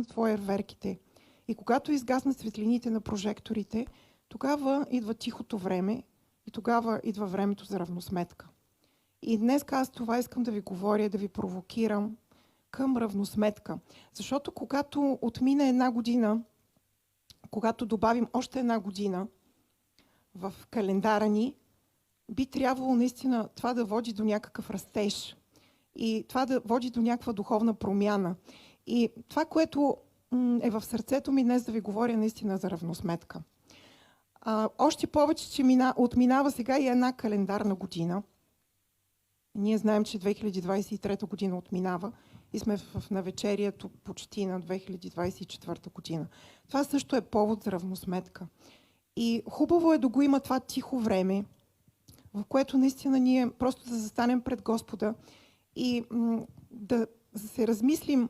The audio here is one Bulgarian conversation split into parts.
изгаснат фойерверките и когато изгаснат светлините на прожекторите, тогава идва тихото време и тогава идва времето за равносметка. И днес аз това искам да ви говоря, да ви провокирам към равносметка. Защото когато отмине една година, когато добавим още една година в календара ни, би трябвало наистина това да води до някакъв растеж и това да води до някаква духовна промяна. И това, което е в сърцето ми днес да ви говоря наистина за равносметка. Още повече, че отминава сега и една календарна година. Ние знаем, че 2023 година отминава и сме в навечерието почти на 2024 година. Това също е повод за равносметка. И хубаво е да го има това тихо време, в което наистина ние просто да застанем пред Господа и да се размислим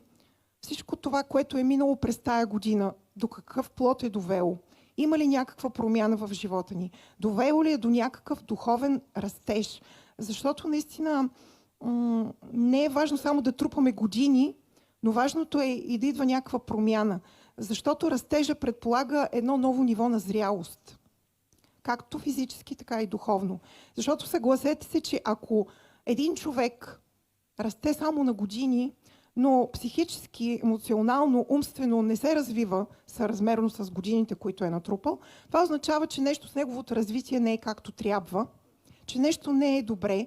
всичко това, което е минало през тая година, до какъв плод е довело. Има ли някаква промяна в живота ни? Довело ли е до някакъв духовен растеж? Защото наистина не е важно само да трупаме години, но важното е и да идва някаква промяна. Защото растежа предполага едно ново ниво на зрялост. Както физически, така и духовно. Защото съгласете се, че ако един човек расте само на години, но психически, емоционално, умствено не се развива съразмерно с годините, които е натрупал, това означава, че нещо с неговото развитие не е както трябва, че нещо не е добре,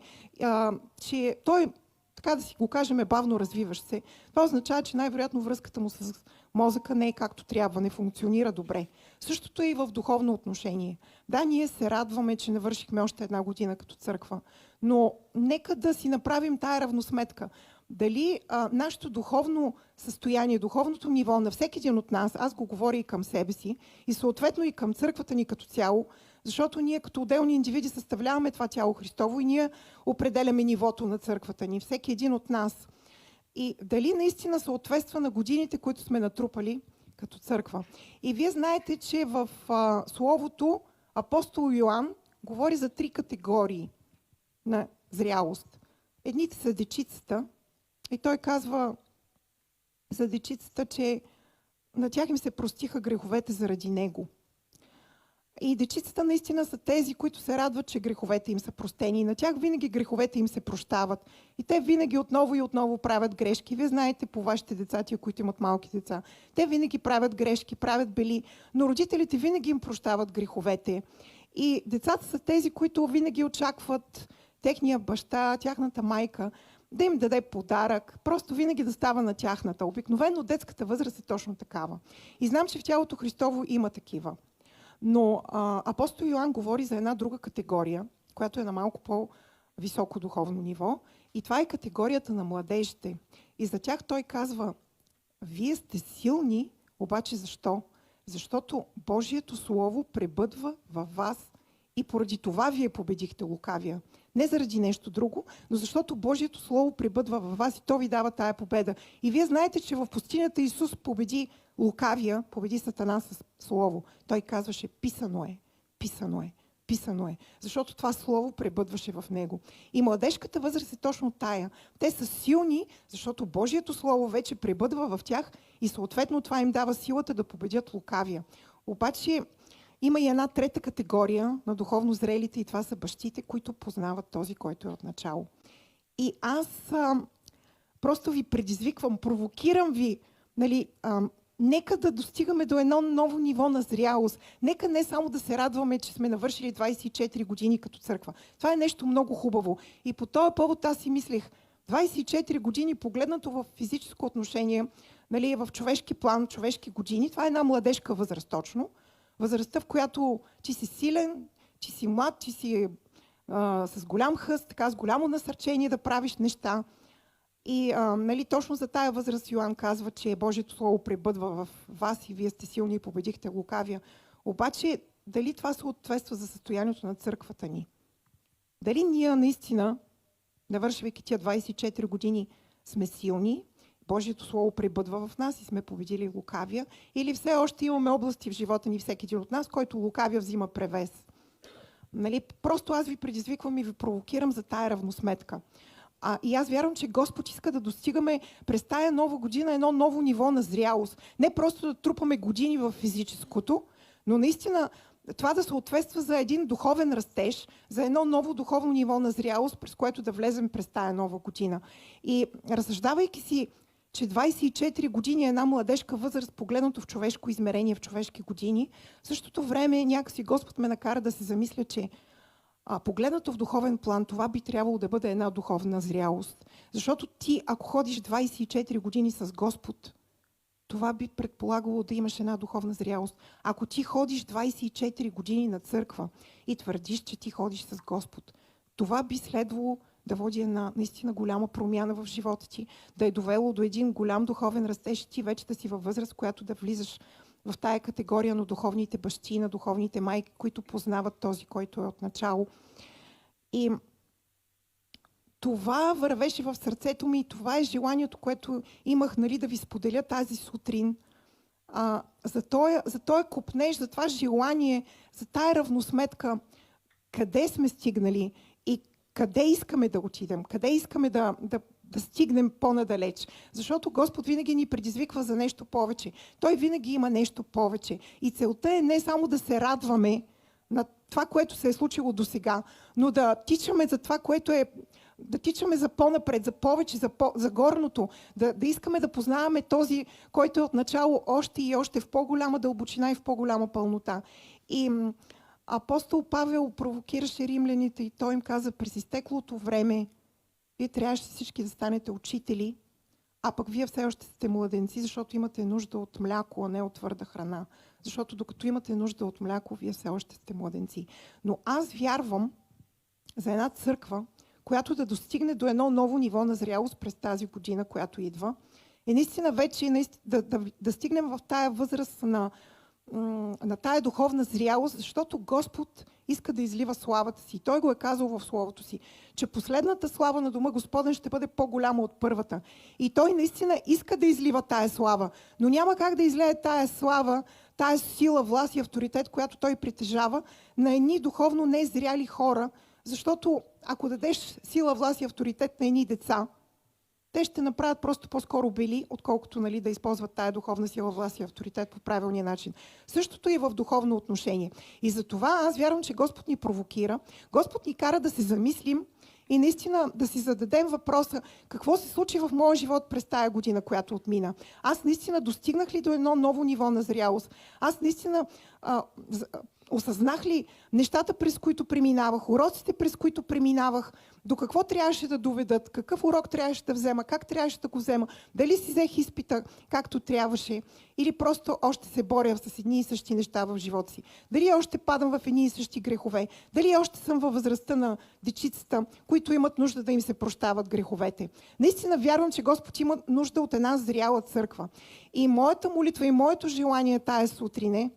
че той, така да си го кажем, е бавно развиващ се. Това означава, че най-вероятно връзката му с мозъка не е както трябва, не функционира добре. Същото е и в духовно отношение. Да, ние се радваме, че навършихме още една година като църква, но нека да си направим тая равносметка. Дали нашето духовно състояние, духовното ниво на всеки един от нас, аз го говоря и към себе си, и съответно и към църквата ни като цяло, защото ние като отделни индивиди съставляваме това тяло Христово и ние определяме нивото на църквата ни, всеки един от нас. И дали наистина съответства на годините, които сме натрупали като църква. И вие знаете, че в Словото апостол Йоан говори за 3 категории на зрялост. Едните са дечицата, и той казва за дечицата, че на тях им се простиха греховете заради него. И дечицата наистина са тези, които се радват, че греховете им са простени. И на тях винаги греховете им се прощават. И те винаги отново и отново правят грешки. Вие знаете по вашите деца, тия, които имат малки деца. Те винаги правят грешки, правят бели, но родителите винаги им прощават греховете. И децата са тези, които винаги очакват техния баща, тяхната майка да им даде подарък, просто винаги да става на тяхната. Обикновено детската възраст е точно такава. И знам, че в тялото Христово има такива. Но апостол Йоан говори за една друга категория, която е на малко по-високо духовно ниво. И това е категорията на младежите. И за тях той казва, вие сте силни, обаче защо? Защото Божието Слово пребъдва във вас и поради това вие победихте лукавия. Не заради нещо друго, но защото Божието Слово пребъдва във вас и то ви дава тая победа. И вие знаете, че в пустинята Исус победи лукавия, победи Сатана с Слово. Той казваше, писано е, писано е, писано е. Защото това Слово пребъдваше в него. И младежката възраст е точно тая. Те са силни, защото Божието Слово вече пребъдва в тях и съответно това им дава силата да победят лукавия. Обаче има и една трета категория на духовно зрелите и това са бащите, които познават този, който е от начало. И аз просто ви предизвиквам, провокирам ви, нека да достигаме до едно ново ниво на зрялост. Нека не само да се радваме, че сме навършили 24 години като църква. Това е нещо много хубаво. И по този повод аз си мислех, 24 години погледнато в физическо отношение, в човешки план, човешки години, това е една младежка възраст точно. Възрастта, в която ти си силен, ти си млад, ти си с голям хъст, така, с голямо насърчение да правиш неща. И точно за тая възраст Йоан казва, че Божието Слово пребъдва в вас и вие сте силни и победихте лукавия. Обаче, дали това съответства за състоянието на църквата ни? Дали ние наистина, навършвайки тия 24 години, сме силни, Божието Слово пребъдва в нас и сме победили лукавия, или все още имаме области в живота ни, всеки един от нас, който лукавия взима превес? Просто аз ви предизвиквам и ви провокирам за тая равносметка. И аз вярвам, че Господ иска да достигаме през тая нова година едно ново ниво на зрялост. Не просто да трупаме години в физическото, но наистина това да съответства за един духовен растеж, за едно ново духовно ниво на зрялост, през което да влезем през тая нова година. И разсъждавайки си, че 24 години е една младежка възраст, погледнато в човешко измерение, в човешки години, в същото време някакси Господ ме накара да се замисля, че погледнато в духовен план, това би трябвало да бъде една духовна зрялост. Защото ти, ако ходиш 24 години с Господ, това би предполагало да имаш една духовна зрялост. Ако ти ходиш 24 години на църква и твърдиш, че ти ходиш с Господ, това би следвало да води една наистина голяма промяна в живота ти, да е довело до един голям духовен растеж, ти вече да си във възраст, която да влизаш в тая категория на духовните бащи, на духовните майки, които познават този, който е от начало. И това вървеше в сърцето ми и това е желанието, което имах, нали, да ви споделя тази сутрин. За този копнеж, за това желание, за тая равносметка, къде сме стигнали и къде искаме да отидем, къде искаме да стигнем по-надалеч. Защото Господ винаги ни предизвиква за нещо повече. Той винаги има нещо повече. И целта е не само да се радваме на това, което се е случило до сега, но да тичаме за това, което е, да тичаме за по-напред, за повече, за горното, да искаме да познаваме този, който е отначало още и още в по-голяма дълбочина и в по-голяма пълнота. И апостол Павел провокираше римляните и той им каза: през изтеклото време вие трябваше всички да станете учители, а пък вие все още сте младенци, защото имате нужда от мляко, а не от твърда храна. Защото докато имате нужда от мляко, вие все още сте младенци. Но аз вярвам за една църква, която да достигне до едно ново ниво на зрялост през тази година, която идва. И наистина вече да стигнем в тая възраст на тая духовна зрялост, защото Господ иска да излива славата си. Той го е казал в Словото си, че последната слава на дома Господен ще бъде по-голяма от първата. И Той наистина иска да излива тая слава, но няма как да излее тая слава, тая сила, власт и авторитет, която Той притежава на едни духовно незряли хора, защото ако дадеш сила, власт и авторитет на едни деца, те ще направят просто по-скоро бели, отколкото, нали, да използват тая духовна сила, власт и авторитет по правилния начин. Същото и в духовно отношение. И за това аз вярвам, че Господ ни провокира, Господ ни кара да се замислим и наистина да си зададем въпроса: какво се случи в моя живот през тая година, която отмина? Аз наистина достигнах ли до едно ново ниво на зрялост? Аз наистина осъзнах ли нещата, през които преминавах, уроците, през които преминавах, до какво трябваше да доведат, какъв урок трябваше да взема, как трябваше да го взема, дали си взех изпита както трябваше, или просто още се боря с едни и същи неща в живота си. Дали още падам в едни и същи грехове, дали още съм във възрастта на дечицата, които имат нужда да им се прощават греховете. Наистина вярвам, че Господ има нужда от една зряла църква. И моята молитва и моето желание тая сутрин е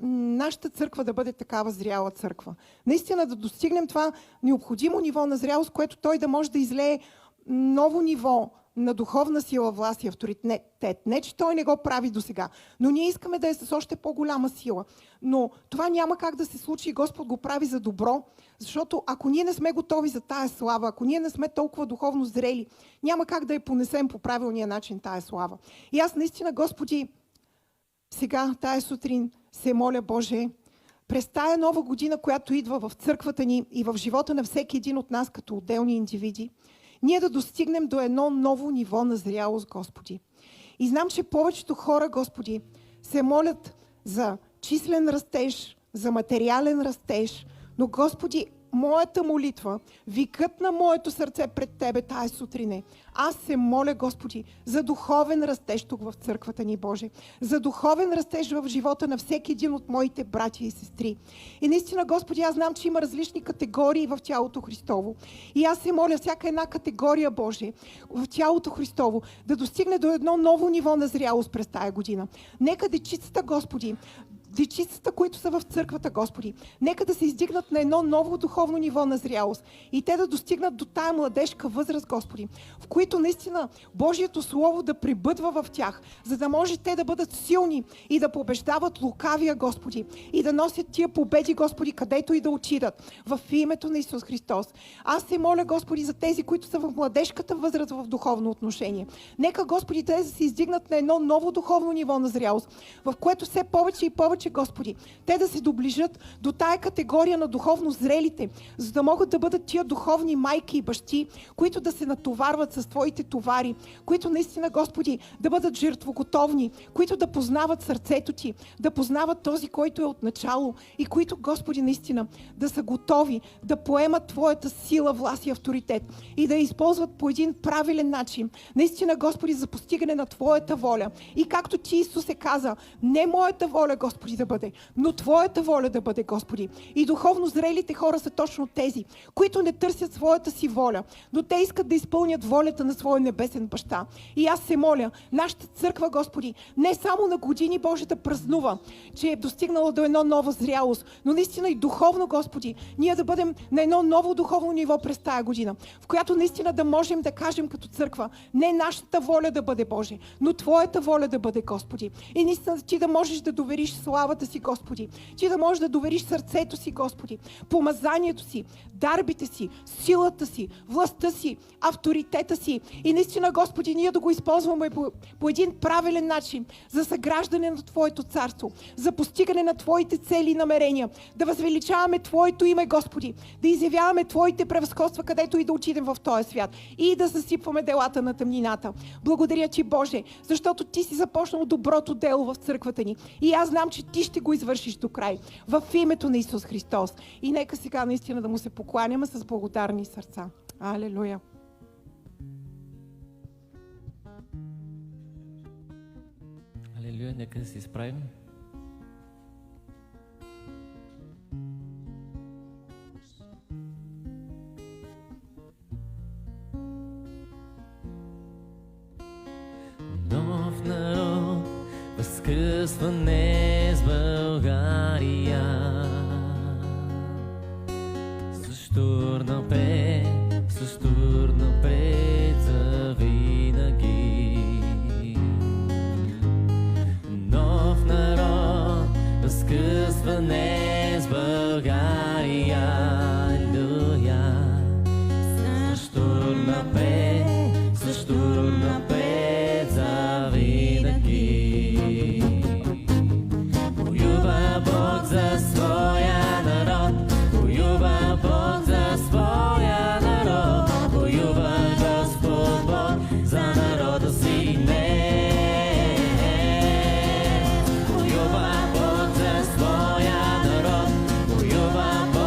нашата църква да бъде такава зряла църква. Наистина да достигнем това необходимо ниво на зрялост, което Той да може да излее ново ниво на духовна сила, власт и авторитет. Не, че Той не го прави досега, но ние искаме да е с още по-голяма сила. Но това няма как да се случи и Господ го прави за добро, защото ако ние не сме готови за тая слава, ако ние не сме толкова духовно зрели, няма как да я понесем по правилния начин тая слава. И аз наистина, Господи, сега, тая сутрин, се моля, Боже, през тая нова година, която идва в църквата ни и в живота на всеки един от нас като отделни индивиди, ние да достигнем до едно ново ниво на зрялост, Господи. И знам, че повечето хора, Господи, се молят за числен растеж, за материален растеж, но, Господи, моята молитва, викът на моето сърце пред Тебе тая сутрин е: аз се моля, Господи, за духовен растеж тук в църквата ни, Боже. За духовен растеж в живота на всеки един от моите братя и сестри. И наистина, Господи, аз знам, че има различни категории в тялото Христово. И аз се моля всяка една категория, Боже, в тялото Христово да достигне до едно ново ниво на зрялост през тая година. Нека дечицата, Господи, дечицата, които са в църквата, Господи, нека да се издигнат на едно ново духовно ниво на зрялост и те да достигнат до тая младежка възраст, Господи, в които наистина Божието Слово да пребъдва в тях, за да може те да бъдат силни и да побеждават лукавия, Господи, и да носят тия победи, Господи, където и да отидат, в името на Исус Христос. Аз се моля, Господи, за тези, които са в младежката възраст в духовно отношение. Нека, Господи, те да се издигнат на едно ново духовно ниво на зрялост, в което все повече и повече, Господи, те да се доближат до тая категория на духовно зрелите, за да могат да бъдат тия духовни майки и бащи, които да се натоварват с Твоите товари, които наистина, Господи, да бъдат жертвоготовни, които да познават сърцето Ти, да познават този, който е от начало и които, Господи, наистина да са готови да поемат Твоята сила, власт и авторитет и да я използват по един правилен начин. Наистина, Господи, за постигане на Твоята воля. И както Ти, Исус, каза, не моята воля, Господи, да бъде, но Твоята воля да бъде, Господи. И духовно зрелите хора са точно тези, които не търсят своята си воля, но те искат да изпълнят волята на своя небесен баща. И аз се моля, нашата църква, Господи, не само на години Боже да празнува, че е достигнала до едно нова зрялост, но наистина и духовно, Господи, ние да бъдем на едно ново духовно ниво през тая година, в която наистина да можем да кажем като църква, не нашата воля да бъде, Боже, но Твоята воля да бъде, Господи. И наистина Ти да можеш да довериш славата си, Господи. Ти да можеш да довериш сърцето си, Господи, помазанието си, дарбите си, силата си, властта си, авторитета си. И наистина, Господи, ние да го използваме по един правилен начин за съграждане на Твоето царство, за постигане на Твоите цели и намерения, да възвеличаваме Твоето име, Господи, да изявяваме Твоите превъзходства, където и да отидем в този свят и да засипваме делата на тъмнината. Благодаря Ти, Боже, защото Ти си започнал доброто дело в църквата ни и аз знам, че Ти ще го извършиш до край. В името на Исус Христос. И нека сега наистина да му се покланяме с благодарни сърца. Алелуя! Алелуя, нека да се изправим. Нов народ, възкръсване с България. С тур напред завинаги. Нов народ, възкръсване с България. Алелуя. С тур напред завинаги. Воюва Бог за своя народ, воюва Бог за своя народ, воюва Господ Бог за народа си днес. Воюва Бог за своя народ, воюва Бог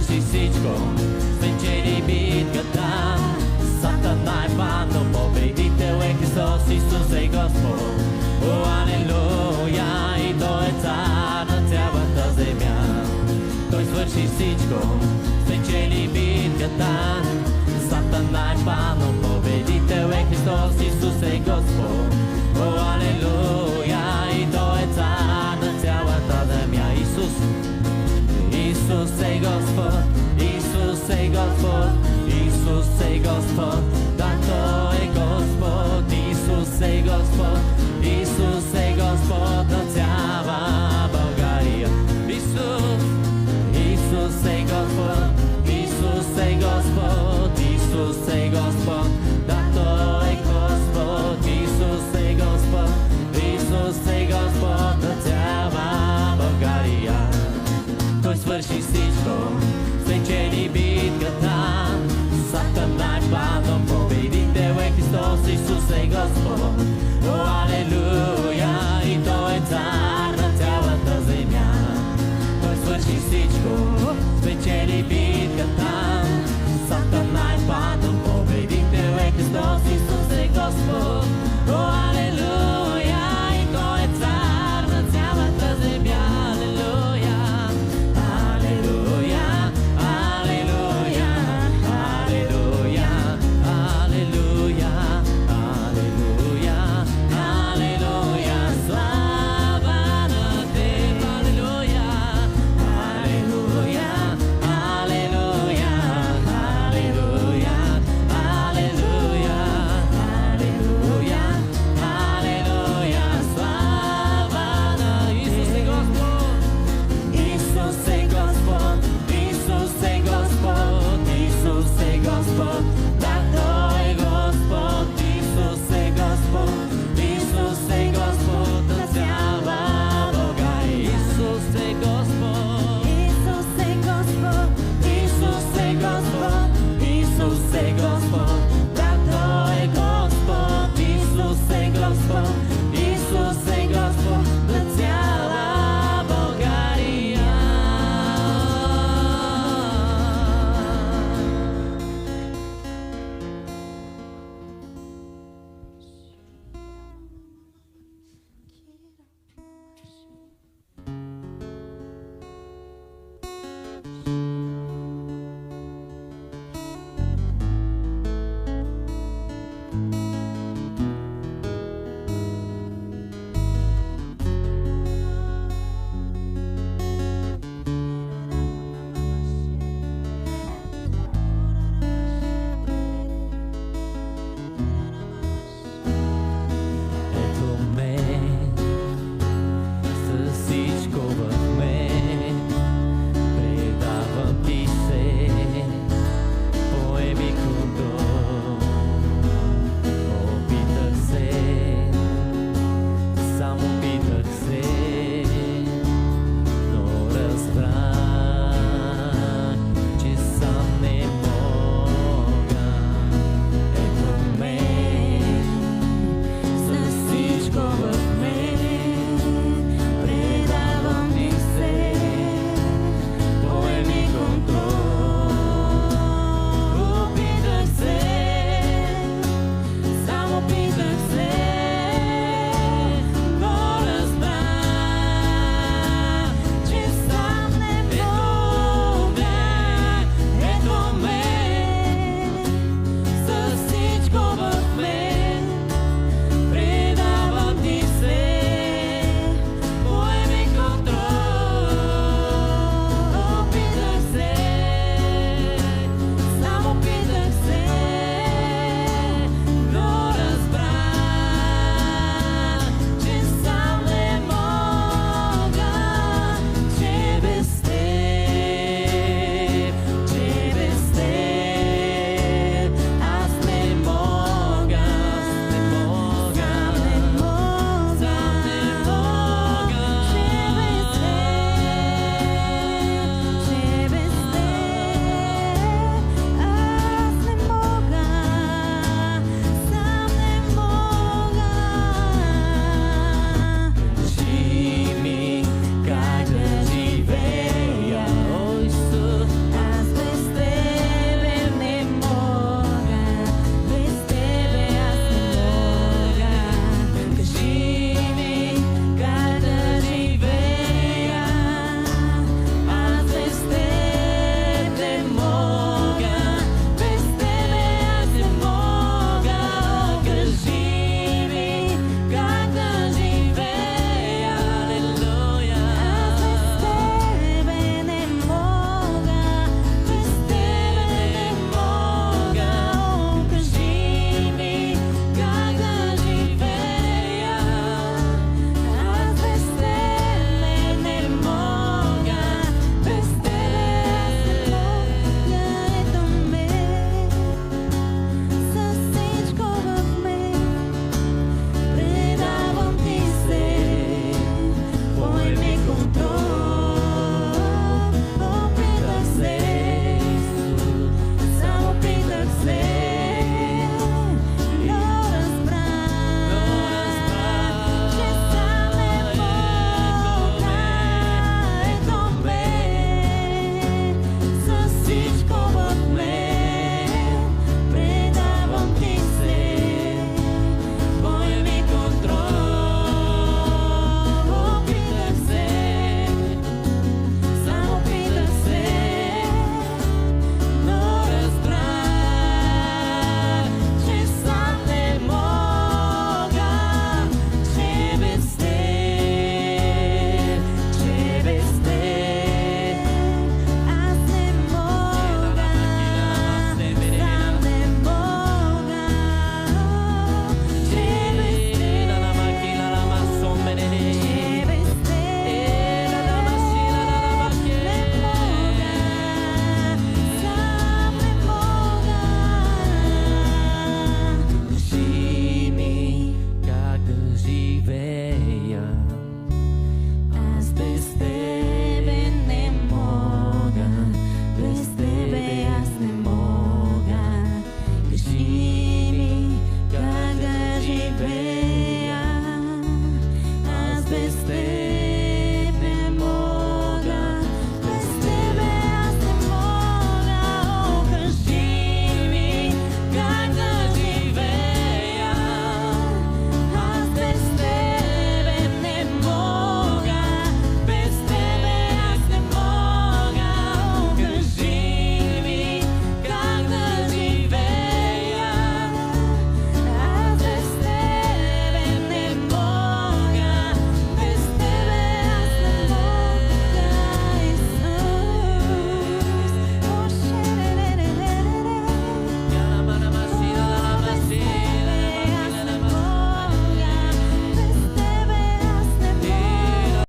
свърши всичко, спечели битката. Сатана е паднал, победител е Христос, Исус е Господ. О, алелуя, и Той е цар на цялата земя. Той свърши всичко, спечели битката. Сатана е паднал, победител е Христос, Исус е Господ. О, алелуя, и Той е цар на цялата земя. Исус, Исус е Господ, Исус е Господ, Исус е Господ, да Той е Господ, Исус е Господ, Исус е Господ на цяла България. Исус, Исус е Господ, Исус е Господ, Исус е Господ, да Той е Господ, Исус е Господ, Исус е Господ на цяла България. Той свърши всичко, спечели битката. Сатана е паднал, победител е Христос, Исус е Господ. О, алелуя, и Той е цар на цялата земя. Той свърши всичко, спечели битката.